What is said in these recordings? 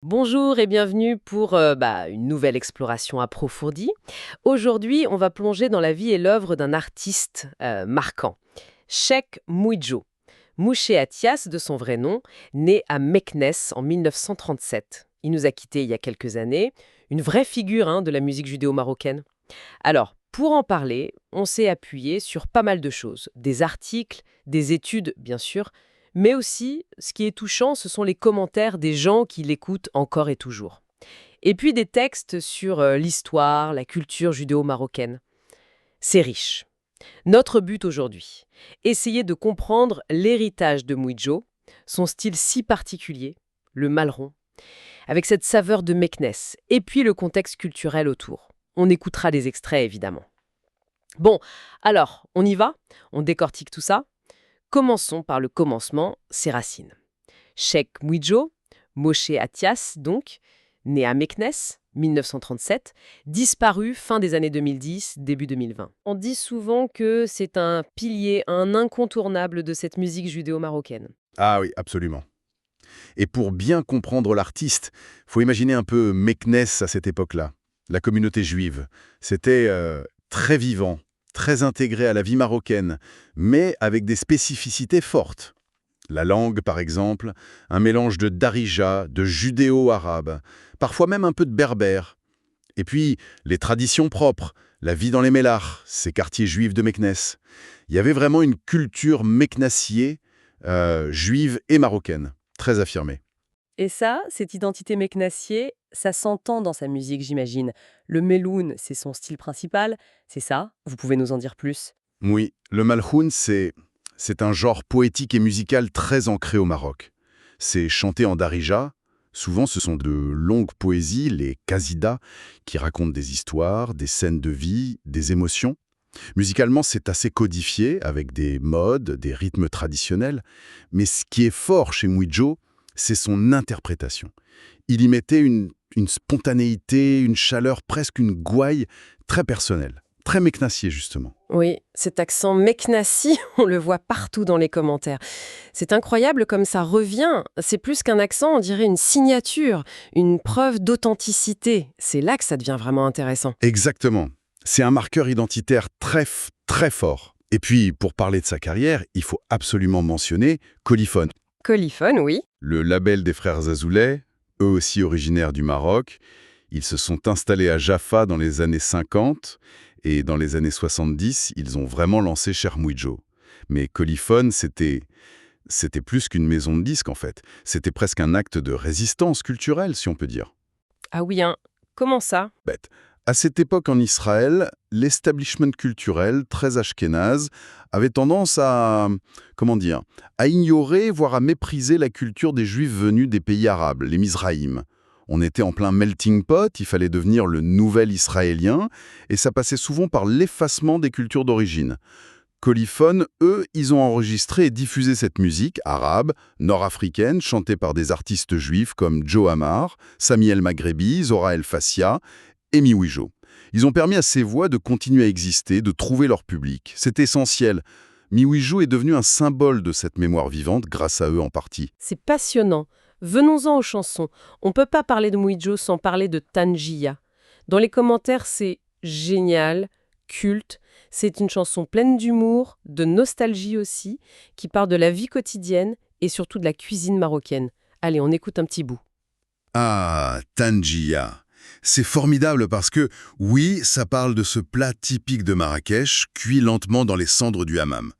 Bonjour et bienvenue pour une nouvelle exploration approfondie. Aujourd'hui, on va plonger dans la vie et l'œuvre d'un artiste marquant, Cheikh Mouidjo. Mouché Attias, de son vrai nom, né à Meknès en 1937. Il nous a quittés il y a quelques années, une vraie figure de la musique judéo-marocaine. Alors, pour en parler, on s'est appuyé sur pas mal de choses, des articles, des études bien sûr, mais aussi, ce qui est touchant, ce sont les commentaires des gens qui l'écoutent encore et toujours. Et puis des textes sur l'histoire, la culture judéo-marocaine. C'est riche. Notre but aujourd'hui, essayer de comprendre l'héritage de Mouidjo, son style si particulier, le malron, avec cette saveur de Meknès, et puis le contexte culturel autour. On écoutera des extraits évidemment. Bon, alors, on y va? On décortique tout ça? Commençons par le commencement, ses racines. Cheikh Mouidjo, Moshe Attias donc, né à Meknès, 1937, disparu fin des années 2010, début 2020. On dit souvent que c'est un pilier, un incontournable de cette musique judéo-marocaine. Ah oui, absolument. Et pour bien comprendre l'artiste, faut imaginer un peu Meknès à cette époque-là. La communauté juive. C'était très vivant, très intégré à la vie marocaine, mais avec des spécificités fortes. La langue, par exemple, un mélange de darija, de judéo-arabe, parfois même un peu de berbère. Et puis, les traditions propres, la vie dans les Mélars, ces quartiers juifs de Meknès. Il y avait vraiment une culture meknassiée, juive et marocaine, très affirmée. Et ça, cette identité meknassier, ça s'entend dans sa musique, j'imagine. Le meloun, c'est son style principal, c'est ça? Vous pouvez nous en dire plus? Oui, le malhoun, c'est un genre poétique et musical très ancré au Maroc. C'est chanté en darija. Souvent, ce sont de longues poésies, les qasidas, qui racontent des histoires, des scènes de vie, des émotions. Musicalement, c'est assez codifié, avec des modes, des rythmes traditionnels. Mais ce qui est fort chez Mouidjo, c'est son interprétation. Il y mettait une spontanéité, une chaleur, presque une gouaille très personnelle, très meknassier justement. Oui, cet accent meknassi, on le voit partout dans les commentaires. C'est incroyable comme ça revient. C'est plus qu'un accent, on dirait une signature, une preuve d'authenticité. C'est là que ça devient vraiment intéressant. Exactement. C'est un marqueur identitaire très fort. Et puis, pour parler de sa carrière, il faut absolument mentionner Coliphone, Coliphone, oui. le label des frères Azoulay, eux aussi originaires du Maroc. Ils se sont installés à Jaffa dans les années 50 et dans les années 70, ils ont vraiment lancé Cher Mouidjo. Mais Coliphone, c'était plus qu'une maison de disques en fait. C'était presque un acte de résistance culturelle, si on peut dire. Ah oui, hein. Comment ça? Bête. À cette époque en Israël, l'establishment culturel, très ashkénaze, avait tendance comment dire, à ignorer, voire à mépriser la culture des Juifs venus des pays arabes, les Mizraïm. On était en plein melting pot, il fallait devenir le nouvel Israélien, et ça passait souvent par l'effacement des cultures d'origine. Coliphone, eux, ils ont enregistré et diffusé cette musique arabe, nord-africaine, chantée par des artistes juifs comme Joe Amar, Sami El Maghrebi, Zora El Fassia et Miwijo. Ils ont permis à ces voix de continuer à exister, de trouver leur public. C'est essentiel. Miwijo est devenu un symbole de cette mémoire vivante grâce à eux en partie. C'est passionnant. Venons-en aux chansons. On ne peut pas parler de Mouidjo sans parler de Tangiya. Dans les commentaires, c'est génial, culte. C'est une chanson pleine d'humour, de nostalgie aussi, qui parle de la vie quotidienne et surtout de la cuisine marocaine. Allez, on écoute un petit bout. Ah, Tangia. C'est formidable parce que, oui, ça parle de ce plat typique de Marrakech, cuit lentement dans les cendres du hammam.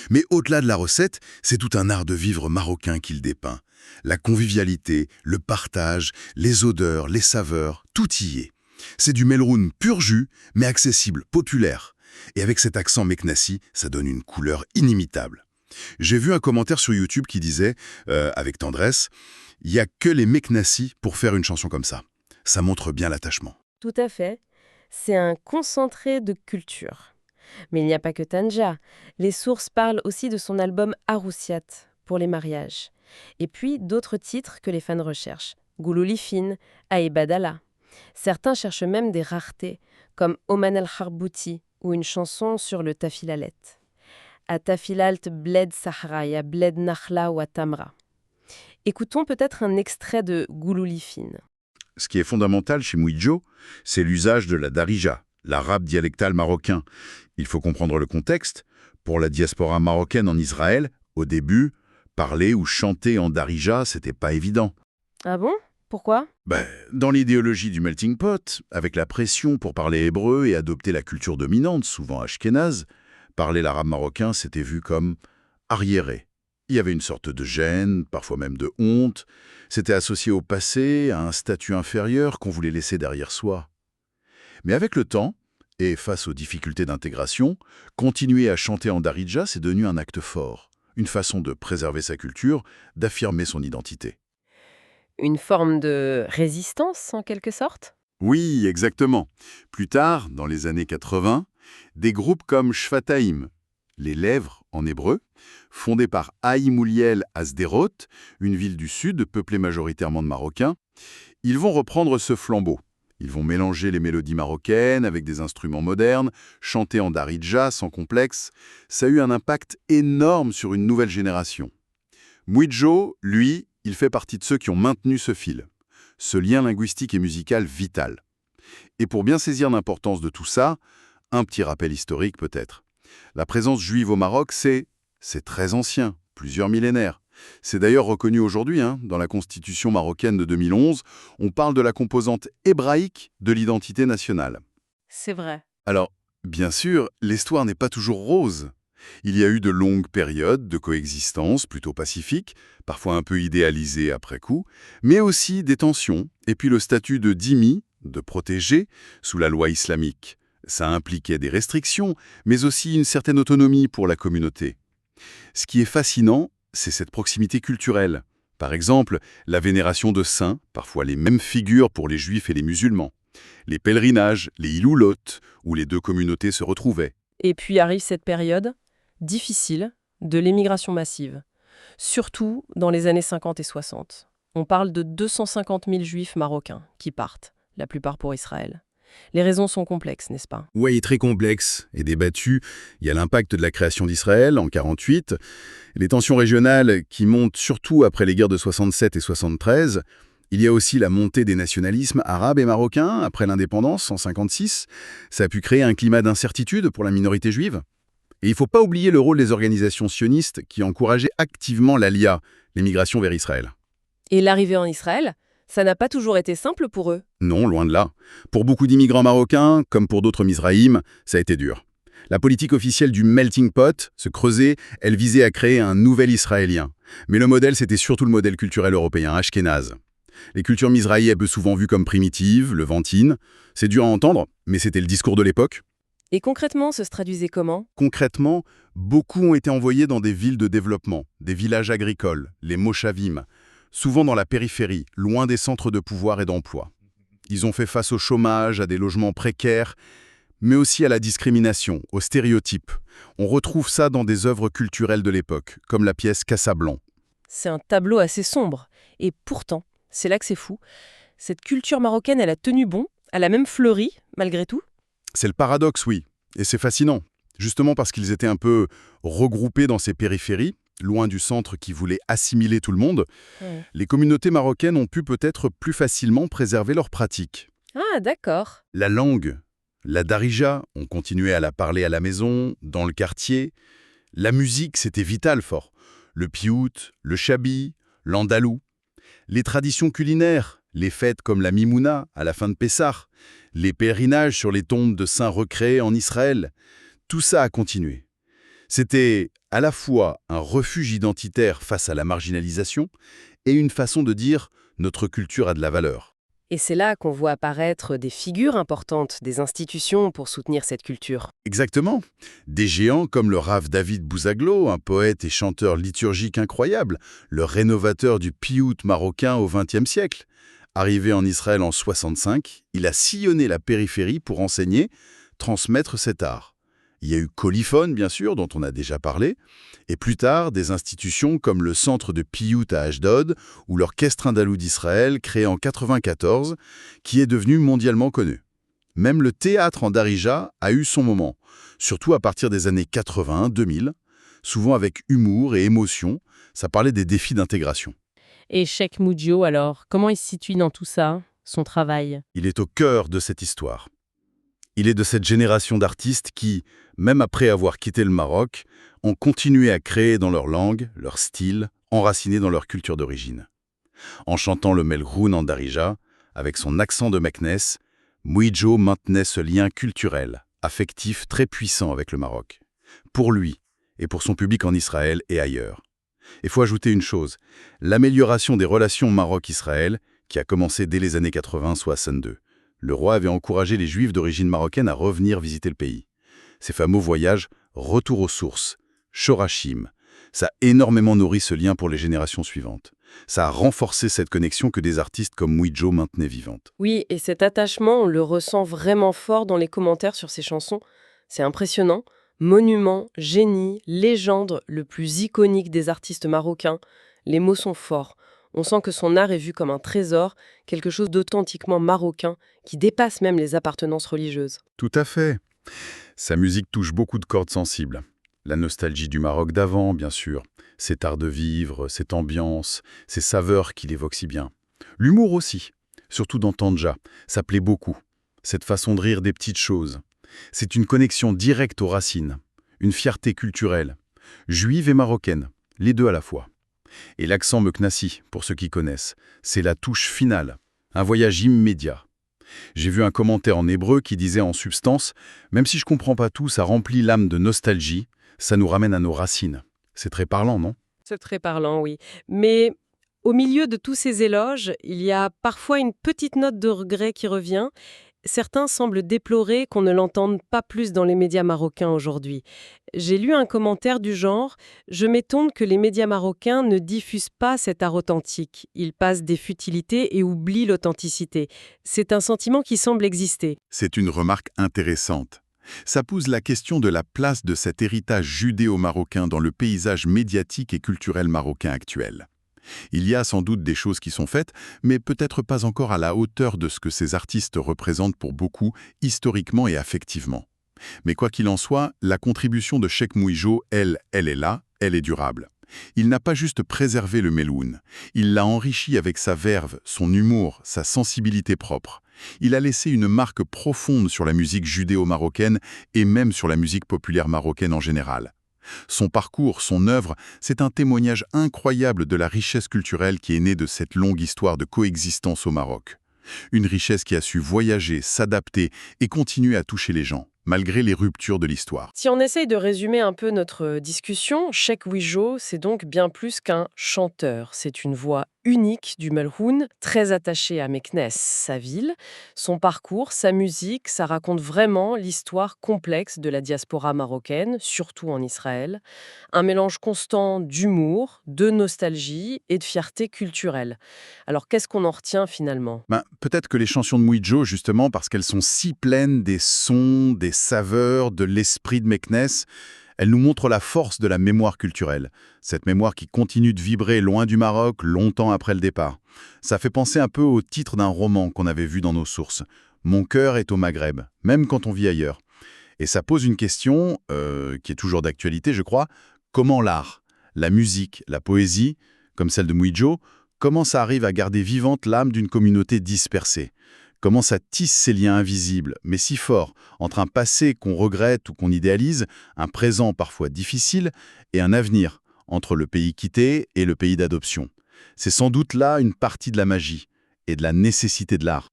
Mais au-delà de la recette, c'est tout un art de vivre marocain qu'il dépeint. La convivialité, le partage, les odeurs, les saveurs, tout y est. C'est du melroun pur jus, mais accessible, populaire. Et avec cet accent meknassi, ça donne une couleur inimitable. J'ai vu un commentaire sur YouTube qui disait, avec tendresse, il n'y a que les meknassis pour faire une chanson comme ça. Ça montre bien l'attachement. Tout à fait. C'est un concentré de culture. Mais il n'y a pas que Tanja. Les sources parlent aussi de son album Aroussiat pour les mariages. Et puis d'autres titres que les fans recherchent. Gouloulifine, Aïbadala. Certains cherchent même des raretés, comme Oman el-Harbouti ou une chanson sur le tafilalet. A tafilalt bled Sahra, ya bled Nakhla ou Tamra. Écoutons peut-être un extrait de Gouloulifine. Ce qui est fondamental chez Mouidjo, c'est l'usage de la darija, l'arabe dialectal marocain. Il faut comprendre le contexte. Pour la diaspora marocaine en Israël, au début, parler ou chanter en darija, c'était pas évident. Ah bon? Pourquoi? Dans l'idéologie du melting pot, avec la pression pour parler hébreu et adopter la culture dominante, souvent ashkénaze, parler l'arabe marocain, c'était vu comme arriéré. Il y avait une sorte de gêne, parfois même de honte. C'était associé au passé, à un statut inférieur qu'on voulait laisser derrière soi. Mais avec le temps, et face aux difficultés d'intégration, continuer à chanter en darija, c'est devenu un acte fort, une façon de préserver sa culture, d'affirmer son identité. Une forme de résistance, en quelque sorte? Oui, exactement. Plus tard, dans les années 80, des groupes comme Shfataim, les lèvres en hébreu, fondés par Haïmouliel à Sderot, une ville du sud peuplée majoritairement de Marocains, ils vont reprendre ce flambeau. Ils vont mélanger les mélodies marocaines avec des instruments modernes, chanter en darija sans complexe. Ça a eu un impact énorme sur une nouvelle génération. Mouidjo, lui, il fait partie de ceux qui ont maintenu ce fil, ce lien linguistique et musical vital. Et pour bien saisir l'importance de tout ça, un petit rappel historique peut-être. La présence juive au Maroc, c'est très ancien, plusieurs millénaires. C'est d'ailleurs reconnu aujourd'hui, dans la Constitution marocaine de 2011, on parle de la composante hébraïque de l'identité nationale. C'est vrai. Alors, bien sûr, l'histoire n'est pas toujours rose. Il y a eu de longues périodes de coexistence plutôt pacifiques, parfois un peu idéalisées après coup, mais aussi des tensions, et puis le statut de dhimmi, de protégé, sous la loi islamique. Ça impliquait des restrictions, mais aussi une certaine autonomie pour la communauté. Ce qui est fascinant, c'est cette proximité culturelle. Par exemple, la vénération de saints, parfois les mêmes figures pour les juifs et les musulmans. Les pèlerinages, les iloulotes, où les deux communautés se retrouvaient. Et puis arrive cette période difficile de l'émigration massive, surtout dans les années 50 et 60. On parle de 250 000 juifs marocains qui partent, la plupart pour Israël. Les raisons sont complexes, n'est-ce pas? Oui, très complexe et débattu. Il y a l'impact de la création d'Israël en 1948, les tensions régionales qui montent surtout après les guerres de 67 et 73. Il y a aussi la montée des nationalismes arabes et marocains après l'indépendance en 1956. Ça a pu créer un climat d'incertitude pour la minorité juive. Et il ne faut pas oublier le rôle des organisations sionistes qui encourageaient activement l'Aliyah, l'émigration vers Israël. Et l'arrivée en Israël, ça n'a pas toujours été simple pour eux. Non, loin de là. Pour beaucoup d'immigrants marocains, comme pour d'autres Mizraïm, ça a été dur. La politique officielle du melting pot se creusait, elle visait à créer un nouvel Israélien. Mais le modèle, c'était surtout le modèle culturel européen, ashkénaze. Les cultures mizraïennes souvent vues comme primitives, levantines. C'est dur à entendre, mais c'était le discours de l'époque. Et concrètement, ça se traduisait comment? Concrètement, beaucoup ont été envoyés dans des villes de développement, des villages agricoles, les moshavim, souvent dans la périphérie, loin des centres de pouvoir et d'emploi. Ils ont fait face au chômage, à des logements précaires, mais aussi à la discrimination, aux stéréotypes. On retrouve ça dans des œuvres culturelles de l'époque, comme la pièce Cassablanc. C'est un tableau assez sombre. Et pourtant, c'est là que c'est fou, cette culture marocaine, elle a tenu bon, elle a même fleuri, malgré tout. C'est le paradoxe, oui. Et c'est fascinant, justement parce qu'ils étaient un peu regroupés dans ces périphéries, loin du centre qui voulait assimiler tout le monde. Les communautés marocaines ont pu peut-être plus facilement préserver leurs pratiques. Ah, d'accord. La langue, la darija, on continuait à la parler à la maison, dans le quartier. La musique, c'était vital fort. Le piout, le chabi, l'andalou. Les traditions culinaires, les fêtes comme la Mimouna à la fin de Pessah, les pèlerinages sur les tombes de saints recréés en Israël, tout ça a continué. C'était à la fois un refuge identitaire face à la marginalisation et une façon de dire « notre culture a de la valeur ». Et c'est là qu'on voit apparaître des figures importantes, des institutions pour soutenir cette culture. Exactement. Des géants comme le Rav David Bouzaglo, un poète et chanteur liturgique incroyable, le rénovateur du piout marocain au XXe siècle. Arrivé en Israël en 65, il a sillonné la périphérie pour enseigner, transmettre cet art. Il y a eu Coliphone, bien sûr, dont on a déjà parlé, et plus tard, des institutions comme le Centre de Piout à Ashdod ou l'Orchestre andalou d'Israël, créé en 1994, qui est devenu mondialement connu. Même le théâtre en darija a eu son moment, surtout à partir des années 80-2000, souvent avec humour et émotion, ça parlait des défis d'intégration. Et Cheikh Moudio, alors, comment il se situe dans tout ça, son travail? Il est au cœur de cette histoire. Il est de cette génération d'artistes qui, même après avoir quitté le Maroc, ont continué à créer dans leur langue, leur style, enracinés dans leur culture d'origine. En chantant le melhoun en darija, avec son accent de Meknès, Mouidjo maintenait ce lien culturel, affectif très puissant avec le Maroc. Pour lui, et pour son public en Israël et ailleurs. Il faut ajouter une chose, l'amélioration des relations Maroc-Israël, qui a commencé dès les années 80-62. Le roi avait encouragé les Juifs d'origine marocaine à revenir visiter le pays. Ces fameux voyages « Retour aux sources », Shorachim, ça a énormément nourri ce lien pour les générations suivantes. Ça a renforcé cette connexion que des artistes comme Mouidjo maintenaient vivante. Oui, et cet attachement, on le ressent vraiment fort dans les commentaires sur ses chansons. C'est impressionnant. Monument, génie, légende, le plus iconique des artistes marocains. Les mots sont forts. On sent que son art est vu comme un trésor, quelque chose d'authentiquement marocain, qui dépasse même les appartenances religieuses. Tout à fait. Sa musique touche beaucoup de cordes sensibles. La nostalgie du Maroc d'avant, bien sûr. Cet art de vivre, cette ambiance, ces saveurs qu'il évoque si bien. L'humour aussi, surtout dans Tandja, ça plaît beaucoup. Cette façon de rire des petites choses. C'est une connexion directe aux racines, une fierté culturelle, juive et marocaine, les deux à la fois. Et l'accent meknassi, pour ceux qui connaissent, c'est la touche finale, un voyage immédiat. J'ai vu un commentaire en hébreu qui disait en substance « Même si je comprends pas tout, ça remplit l'âme de nostalgie, ça nous ramène à nos racines ». C'est très parlant, non? C'est très parlant, oui. Mais au milieu de tous ces éloges, il y a parfois une petite note de regret qui revient. Certains semblent déplorer qu'on ne l'entende pas plus dans les médias marocains aujourd'hui. J'ai lu un commentaire du genre « Je m'étonne que les médias marocains ne diffusent pas cet art authentique. Ils passent des futilités et oublient l'authenticité. » C'est un sentiment qui semble exister. C'est une remarque intéressante. Ça pose la question de la place de cet héritage judéo-marocain dans le paysage médiatique et culturel marocain actuel. Il y a sans doute des choses qui sont faites, mais peut-être pas encore à la hauteur de ce que ces artistes représentent pour beaucoup, historiquement et affectivement. Mais quoi qu'il en soit, la contribution de Cheikh Mouidjo, elle est là, elle est durable. Il n'a pas juste préservé le melhoun, il l'a enrichi avec sa verve, son humour, sa sensibilité propre. Il a laissé une marque profonde sur la musique judéo-marocaine et même sur la musique populaire marocaine en général. Son parcours, son œuvre, c'est un témoignage incroyable de la richesse culturelle qui est née de cette longue histoire de coexistence au Maroc. Une richesse qui a su voyager, s'adapter et continuer à toucher les gens, malgré les ruptures de l'histoire. Si on essaye de résumer un peu notre discussion, Cheikh Mouidjo, c'est donc bien plus qu'un chanteur. C'est une voix unique du melhoun, très attachée à Meknès, sa ville. Son parcours, sa musique, ça raconte vraiment l'histoire complexe de la diaspora marocaine, surtout en Israël. Un mélange constant d'humour, de nostalgie et de fierté culturelle. Alors qu'est-ce qu'on en retient finalement? Peut-être que les chansons de Mouidjo, justement, parce qu'elles sont si pleines des sons, des saveurs, de l'esprit de Meknès, elles nous montrent la force de la mémoire culturelle. Cette mémoire qui continue de vibrer loin du Maroc, longtemps après le départ. Ça fait penser un peu au titre d'un roman qu'on avait vu dans nos sources. « Mon cœur est au Maghreb », même quand on vit ailleurs. Et ça pose une question, qui est toujours d'actualité, je crois. Comment l'art, la musique, la poésie, comme celle de Mouidjo, comment ça arrive à garder vivante l'âme d'une communauté dispersée? Comment ça tisse ces liens invisibles, mais si forts, entre un passé qu'on regrette ou qu'on idéalise, un présent parfois difficile, et un avenir, entre le pays quitté et le pays d'adoption. C'est sans doute là une partie de la magie et de la nécessité de l'art.